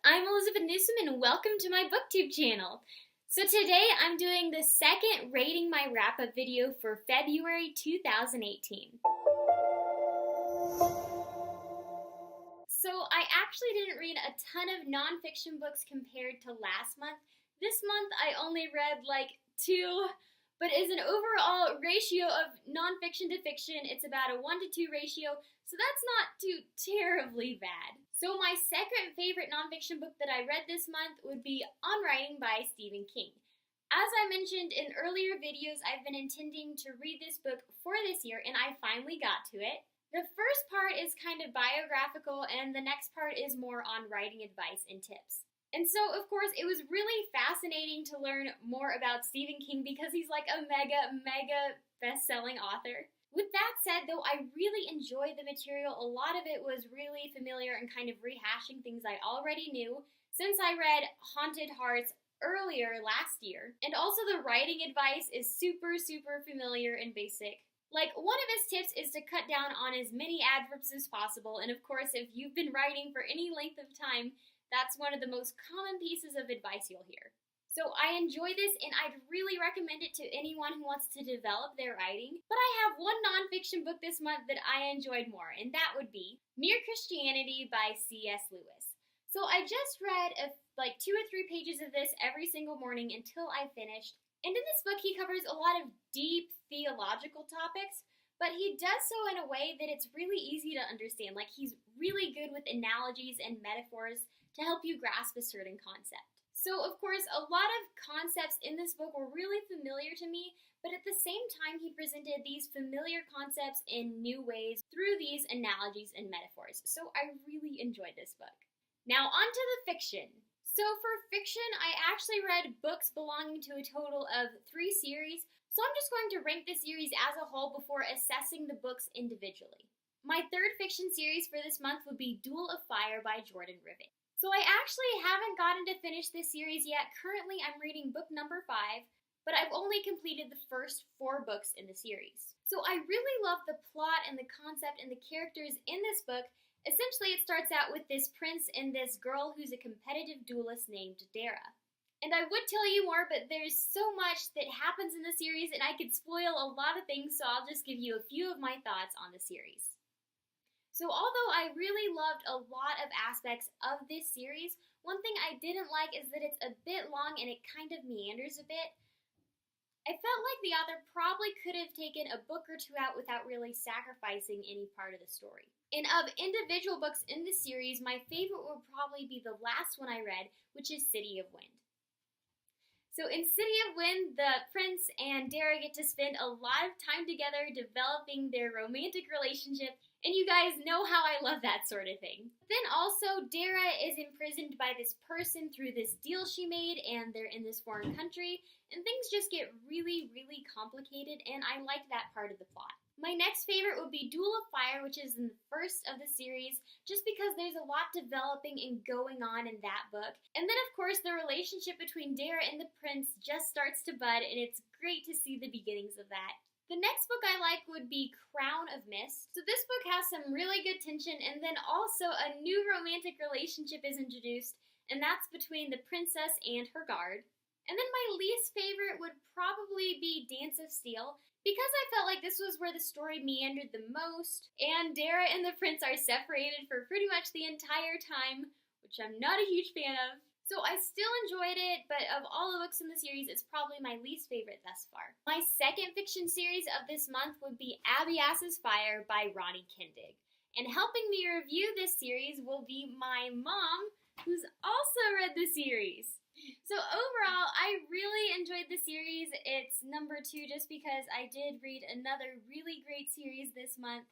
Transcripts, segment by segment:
I'm Elizabeth Newsom and welcome to my booktube channel. So today I'm doing the second Rating My Wrap-Up video for February 2018. So I actually didn't read a ton of nonfiction books compared to last month. This month I only read like 2, but as an overall ratio of nonfiction to fiction, it's about a 1-to-2 ratio, so that's not too terribly bad. So my second favorite nonfiction book that I read this month would be On Writing by Stephen King. As I mentioned in earlier videos, I've been intending to read this book for this year, and I finally got to it. The first part is kind of biographical, and the next part is more on writing advice and tips. And so, of course, it was really fascinating to learn more about Stephen King because he's like a mega best-selling author. With that said, though, I really enjoyed the material. A lot of it was really familiar and kind of rehashing things I already knew since I read Haunted Hearts earlier last year. And also the writing advice is super familiar and basic. Like, one of his tips is to cut down on as many adverbs as possible, and of course, if you've been writing for any length of time, that's one of the most common pieces of advice you'll hear. So I enjoy this, and I'd really recommend it to anyone who wants to develop their writing. But I have one nonfiction book this month that I enjoyed more, and that would be Mere Christianity by C.S. Lewis. So I just read like 2 or 3 pages of this every single morning until I finished. And in this book, he covers a lot of deep theological topics, but he does so in a way that it's really easy to understand. Like, he's really good with analogies and metaphors to help you grasp a certain concept. So, of course, a lot of concepts in this book were really familiar to me, but at the same time, he presented these familiar concepts in new ways through these analogies and metaphors. So I really enjoyed this book. Now, on to the fiction. So for fiction, I actually read books belonging to a total of 3 series, so I'm just going to rank the series as a whole before assessing the books individually. My third fiction series for this month would be Duel of Fire by Jordan Rivet. So I actually haven't gotten to finish this series yet. Currently, I'm reading book number 5, but I've only completed the first 4 books in the series. So I really love the plot and the concept and the characters in this book. Essentially, it starts out with this prince and this girl who's a competitive duelist named Dara. And I would tell you more, but there's so much that happens in the series, and I could spoil a lot of things, so I'll just give you a few of my thoughts on the series. So although I really loved a lot of aspects of this series, one thing I didn't like is that it's a bit long and it kind of meanders a bit. I felt like the author probably could have taken a book or 2 out without really sacrificing any part of the story. And of individual books in the series, my favorite would probably be the last one I read, which is City of Wind. So in City of Wind, the prince and Dara get to spend a lot of time together developing their romantic relationship, and you guys know how I love that sort of thing. Then also, Dara is imprisoned by this person through this deal she made, and they're in this foreign country, and things just get really complicated, and I like that part of the plot. My next favorite would be Duel of Fire, which is in the first of the series, just because there's a lot developing and going on in that book. And then, of course, the relationship between Dara and the prince just starts to bud, and it's great to see the beginnings of that. The next book I like would be Crown of Mist. So this book has some really good tension, and then also a new romantic relationship is introduced, and that's between the princess and her guard. And then my least favorite would probably be Dance of Steel, because I felt like this was where the story meandered the most, and Dara and the prince are separated for pretty much the entire time, which I'm not a huge fan of. So I still enjoyed it, but of all the books in the series, it's probably my least favorite thus far. My second fiction series of this month would be Abiassa's Fire by Ronnie Kendig. And helping me review this series will be my mom, who's also read the series. So overall, I really enjoyed the series. It's number 2 just because I did read another really great series this month.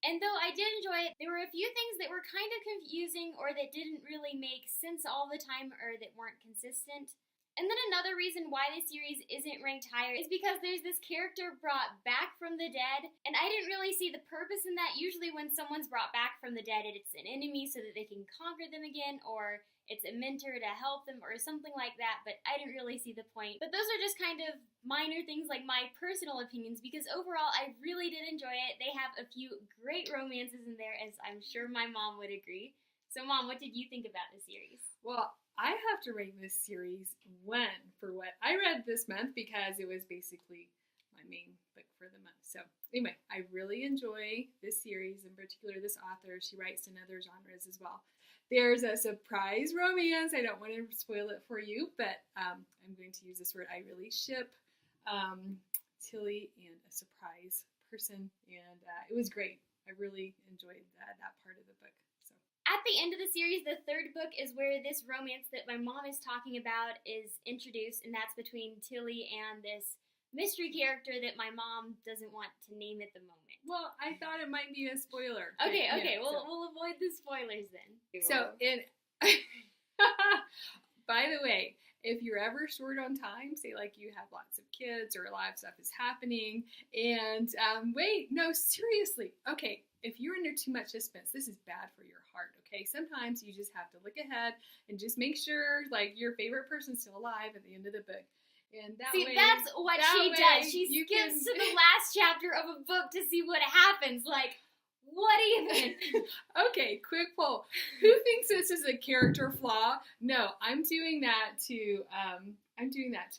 And though I did enjoy it, there were a few things that were kind of confusing or that didn't really make sense all the time or that weren't consistent. And then another reason why this series isn't ranked higher is because there's this character brought back from the dead, and I didn't really see the purpose in that. Usually when someone's brought back from the dead, it's an enemy so that they can conquer them again, or it's a mentor to help them, or something like that, but I didn't really see the point. But those are just kind of minor things, like my personal opinions, because overall I really did enjoy it. They have a few great romances in there, as I'm sure my mom would agree. So, Mom, what did you think about the series? Well, I have to rate this series 1 for what I read this month because it was basically my main book for the month. So anyway, I really enjoy this series, in particular this author. She writes in other genres as well. There's a surprise romance. I don't want to spoil it for you, but I'm going to use this word. I really ship Tilly and a surprise person, and it was great. I really enjoyed that part of the book. At the end of the series, the third book is where this romance that my mom is talking about is introduced, and that's between Tilly and this mystery character that my mom doesn't want to name at the moment. Well, I thought it might be a spoiler. Okay, we'll avoid the spoilers then. So, by the way, if you're ever short on time, say like you have lots of kids or a lot of stuff is happening, and seriously, okay, if you're under too much suspense, this is bad for your heart, okay? Sometimes you just have to look ahead and just make sure, like, your favorite person's still alive at the end of the book. And that's what she does. She skips to the last chapter of a book to see what happens. Like, what even? Okay, quick poll. Who thinks this is a character flaw? No, I'm doing that to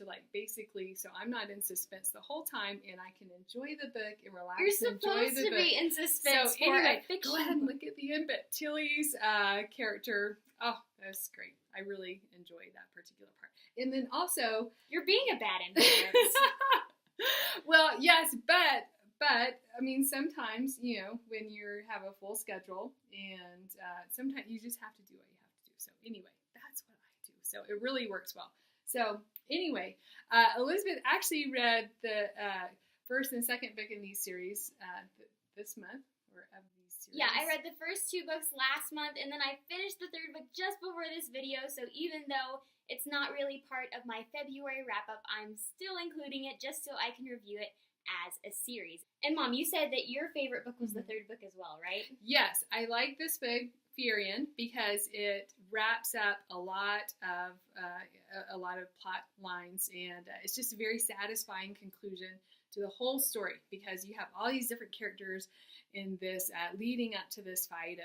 like basically so I'm not in suspense the whole time and I can enjoy the book and relax. You're supposed to be in suspense for a fiction. Go ahead and look at the end, but Tilly's character, oh, that's great. I really enjoyed that particular part. And then also, you're being a bad influence. Well, yes, but I mean, sometimes, you know, when you have a full schedule and sometimes you just have to do what you have to do. So anyway, that's what I do. So it really works well. So anyway, Elizabeth actually read the first and second book in these series this month, or of these series. Yeah, I read the first 2 books last month, and then I finished the third book just before this video, so even though it's not really part of my February wrap-up, I'm still including it just so I can review it as a series. And Mom, you said that your favorite book was the third book as well, right? Yes, I like this book, Fierian, because it wraps up a lot of plot lines, and it's just a very satisfying conclusion to the whole story because you have all these different characters in this leading up to this fight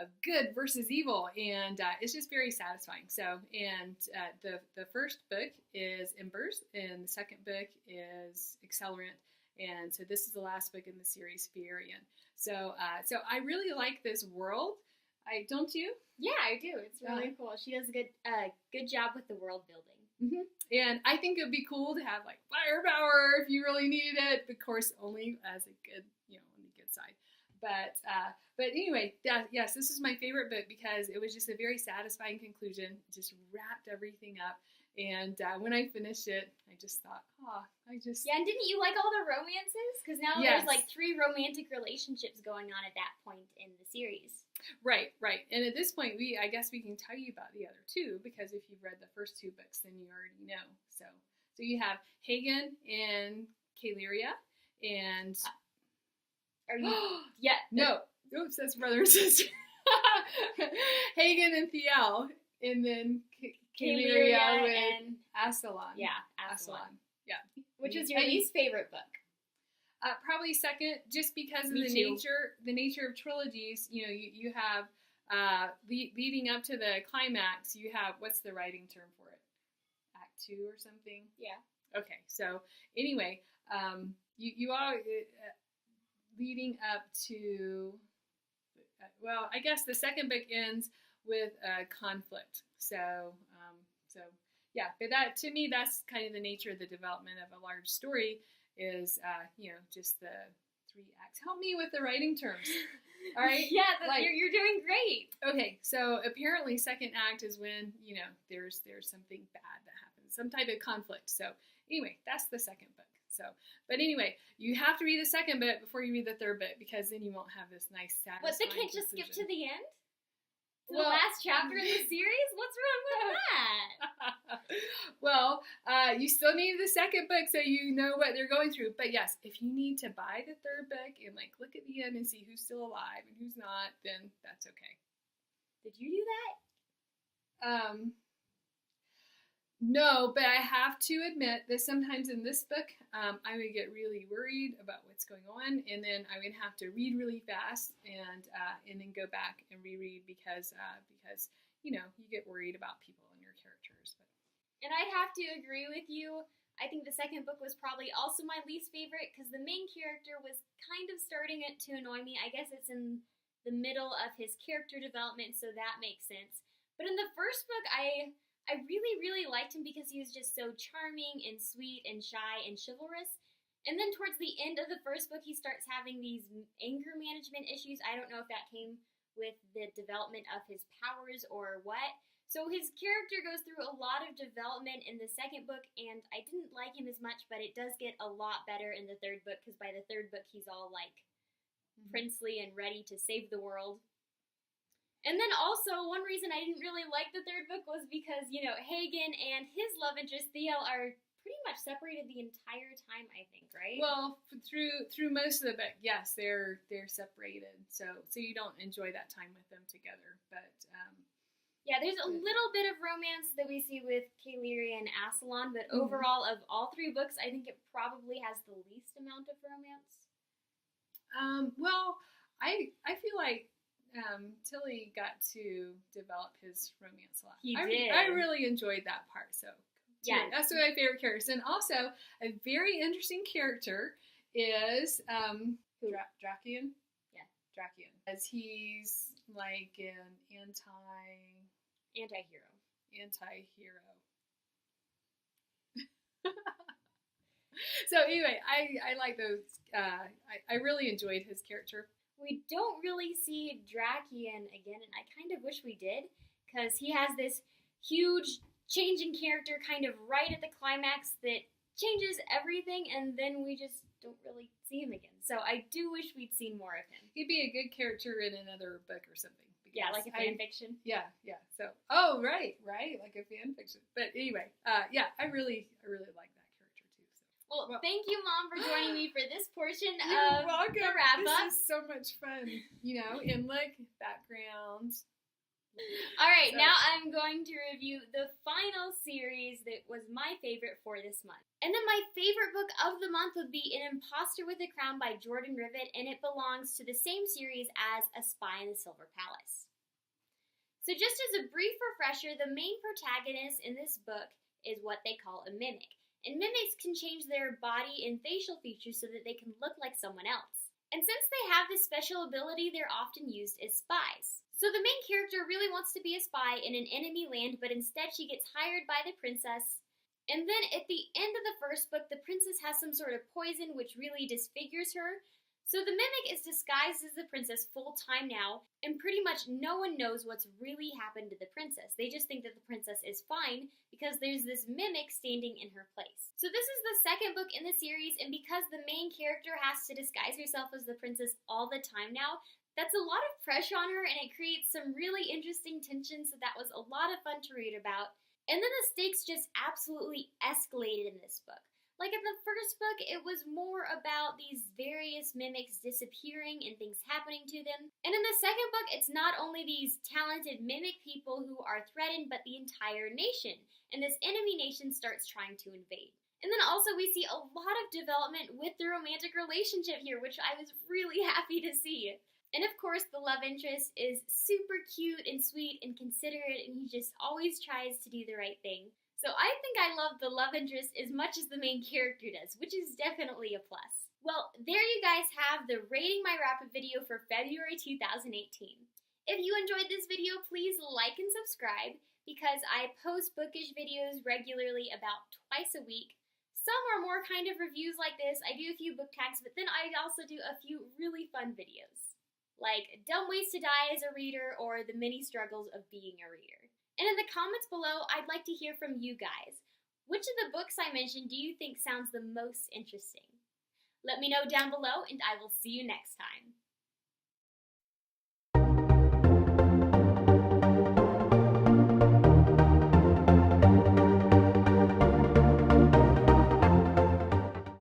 of good versus evil, and it's just very satisfying. So, and the first book is Embers, and the second book is Accelerant. And so this is the last book in the series, Fierian. So I really like this world. Don't you? Yeah, I do. It's really cool. She does a good job with the world building. Mm-hmm. And I think it would be cool to have like fire power if you really needed it. Of course, only as a good, on the good side. But anyway, yes, this is my favorite book because it was just a very satisfying conclusion. It just wrapped everything up. And when I finished it, I just thought, Yeah, and didn't you like all the romances? Because now there's like 3 romantic relationships going on at that point in the series. Right. And at this point, I guess we can tell you about the other 2, because if you've read the first 2 books, then you already know. So you have Hagen and Kaleria, and... Are you... Yeah. No. Oops, that's brother and sister. Hagen and Thiel, and then... Kaleria and Accelerant. Yeah, Accelerant. Yeah. Which is your least favorite book? Probably second, just because of the nature of trilogies. You have leading up to the climax. You have, what's the writing term for it? Act 2 or something. Yeah. Okay. So anyway, you are leading up to. Well, I guess the second book ends with conflict. So yeah, but that, to me, that's kind of the nature of the development of a large story is, just the 3 acts. Help me with the writing terms. All right? Yeah, you're doing great. Okay, so apparently second act is when, there's something bad that happens, some type of conflict. So anyway, that's the second book. So, but anyway, you have to read the second book before you read the third book because then you won't have this nice satisfying But they can't just skip to the end? The Well, last chapter in the series? What's wrong with that? Well, you still need the second book so you know what they're going through. But yes, if you need to buy the third book and look at the end and see who's still alive and who's not, then that's okay. Did you do that? No, but I have to admit that sometimes in this book, I would get really worried about what's going on, and then I would have to read really fast and then go back and reread because you get worried about people and your characters. But. And I'd have to agree with you. I think the second book was probably also my least favorite because the main character was kind of starting to annoy me. I guess it's in the middle of his character development, so that makes sense. But in the first book, I really, really liked him because he was just so charming and sweet and shy and chivalrous. And then towards the end of the first book, he starts having these anger management issues. I don't know if that came with the development of his powers or what. So his character goes through a lot of development in the second book, and I didn't like him as much, but it does get a lot better in the third book, because by the third book, he's all like princely and ready to save the world. And then also, one reason I didn't really like the third book was because, Hagen and his love interest, Theo, are pretty much separated the entire time, I think, right? Well, through most of the book, yes, they're separated. So you don't enjoy that time with them together. But yeah, there's a little bit of romance that we see with Fierian and Accelerant, but overall, of all three books, I think it probably has the least amount of romance. Well, I feel like Tilly got to develop his romance a lot. He did. I really enjoyed that part. So yeah, that's one of my favorite characters. And also, a very interesting character is Drakian. Yeah, Drakian, as he's like an anti-hero. So anyway, I like those. I really enjoyed his character. We don't really see Drakian again, and I kind of wish we did, because he has this huge change in character kind of right at the climax that changes everything, and then we just don't really see him again. So I do wish we'd seen more of him. He'd be a good character in another book or something. Yeah, like a fan fiction. Yeah. So, right, like a fan fiction. But anyway, yeah, I really like that character too. So. Well, thank you, Mom, for joining me for this portion of the wrap-up. This is so much fun, and like background. All right, now I'm going to review the final series that was my favorite for this month. And then my favorite book of the month would be An Imposter with a Crown by Jordan Rivet, and it belongs to the same series as A Spy in the Silver Palace. So just as a brief refresher, the main protagonist in this book is what they call a mimic. And mimics can change their body and facial features so that they can look like someone else. And since they have this special ability, they're often used as spies. So the main character really wants to be a spy in an enemy land, but instead she gets hired by the princess. And then at the end of the first book, the princess has some sort of poison which really disfigures her. So the mimic is disguised as the princess full time now, and pretty much no one knows what's really happened to the princess. They just think that the princess is fine because there's this mimic standing in her place. So this is the second book in the series, and because the main character has to disguise herself as the princess all the time now, that's a lot of pressure on her, and it creates some really interesting tension, so that was a lot of fun to read about. And then the stakes just absolutely escalated in this book. Like in the first book, it was more about these various mimics disappearing and things happening to them. And in the second book, it's not only these talented mimic people who are threatened, but the entire nation. And this enemy nation starts trying to invade. And then also we see a lot of development with the romantic relationship here, which I was really happy to see. And of course, the love interest is super cute and sweet and considerate, and he just always tries to do the right thing. So I think I love the love interest as much as the main character does, which is definitely a plus. Well, there you guys have the Rating My Wrap-Up video for February 2018. If you enjoyed this video, please like and subscribe, because I post bookish videos regularly about twice a week. Some are more kind of reviews like this. I do a few book tags, but then I also do a few really fun videos, like Dumb Ways to Die as a Reader or The Many Struggles of Being a Reader. And in the comments below, I'd like to hear from you guys. Which of the books I mentioned do you think sounds the most interesting? Let me know down below, and I will see you next time.